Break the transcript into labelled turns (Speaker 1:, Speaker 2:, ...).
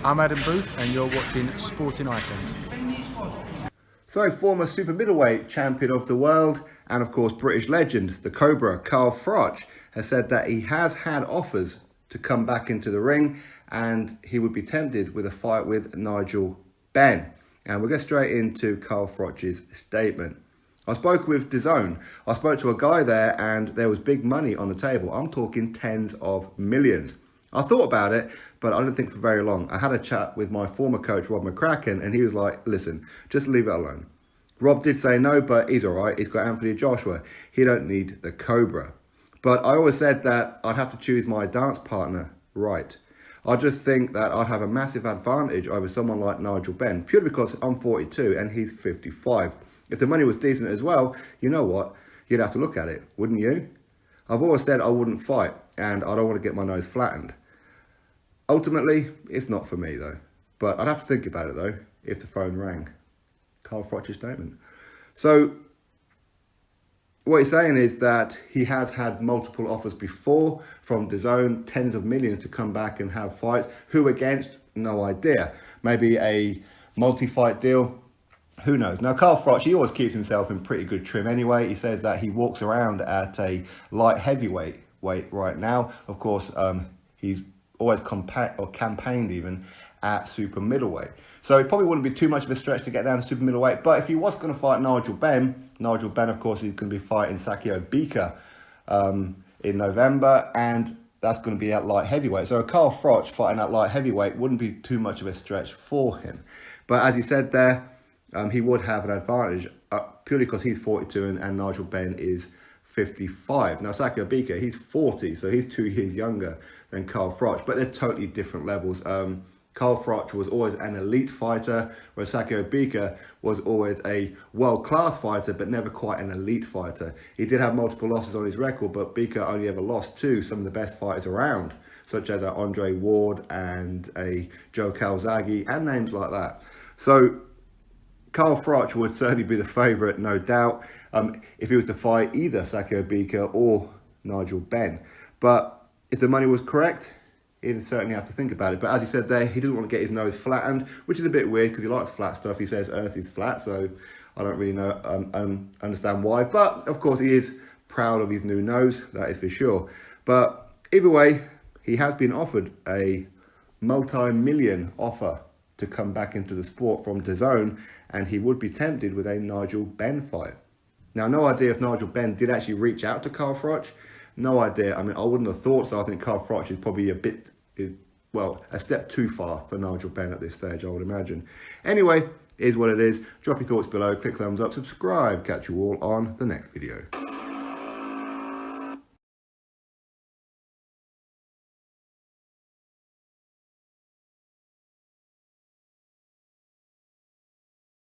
Speaker 1: I'm Adam Booth and you're watching Sporting Icons.
Speaker 2: So, former super middleweight champion of the world and of course British legend, the Cobra, Carl Froch, has said that he has had offers to come back into the ring and he would be tempted with a fight with Nigel Benn. And we'll get straight into Carl Froch's statement. I spoke with DAZN. I spoke to a guy there and there was big money on the table. I'm talking tens of millions. I thought about it, but I didn't think for very long. I had a chat with my former coach, Rob McCracken, and he was like, listen, just leave it alone. Rob did say no, but he's all right. He's got Anthony Joshua. He don't need the Cobra. But I always said that I'd have to choose my dance partner right. I just think that I'd have a massive advantage over someone like Nigel Benn, purely because I'm 42 and he's 55. If the money was decent as well, you know what? You'd have to look at it, wouldn't you? I've always said I wouldn't fight, and I don't want to get my nose flattened. Ultimately, it's not for me though. But I'd have to think about it though, if the phone rang. Carl Froch's statement. So, what he's saying is that he has had multiple offers before from DAZN, tens of millions to come back and have fights. Who against? No idea. Maybe a multi-fight deal. Who knows? Now, Carl Froch, he always keeps himself in pretty good trim anyway. He says that he walks around at a light heavyweight weight right now. Of course, he's always campaigned even at super middleweight. So it probably wouldn't be too much of a stretch to get down to super middleweight. But if he was going to fight Nigel Benn, of course, he's going to be fighting Bika in November. And that's going to be at light heavyweight. So Carl Froch fighting at light heavyweight wouldn't be too much of a stretch for him. But as he said there, he would have an advantage purely because he's 42 and Nigel Benn is 55. Now, Bika, he's 40, so he's 2 years younger than Carl Froch, but they're totally different levels. Carl Froch was always an elite fighter, whereas Bika was always a world-class fighter, but never quite an elite fighter. He did have multiple losses on his record, but Bika only ever lost to some of the best fighters around, such as Andre Ward and a Joe Calzaghe, and names like that. So Carl Froch would certainly be the favourite, no doubt, if he was to fight either Bika or Nigel Benn. But if the money was correct, he'd certainly have to think about it. But as he said there, he doesn't want to get his nose flattened, which is a bit weird because he likes flat stuff. He says Earth is flat, so I don't really know understand why. But of course, he is proud of his new nose, that is for sure. But either way, he has been offered a multi-million offer to come back into the sport from DAZN, and he would be tempted with a Nigel Benn fight. Now, no idea if Nigel Benn did actually reach out to Carl Froch. No idea. I mean, I wouldn't have thought so. I think Carl Froch is probably a step too far for Nigel Benn at this stage, I would imagine. Anyway, it is what it is. Drop your thoughts below, click thumbs up, subscribe. Catch you all on the next video.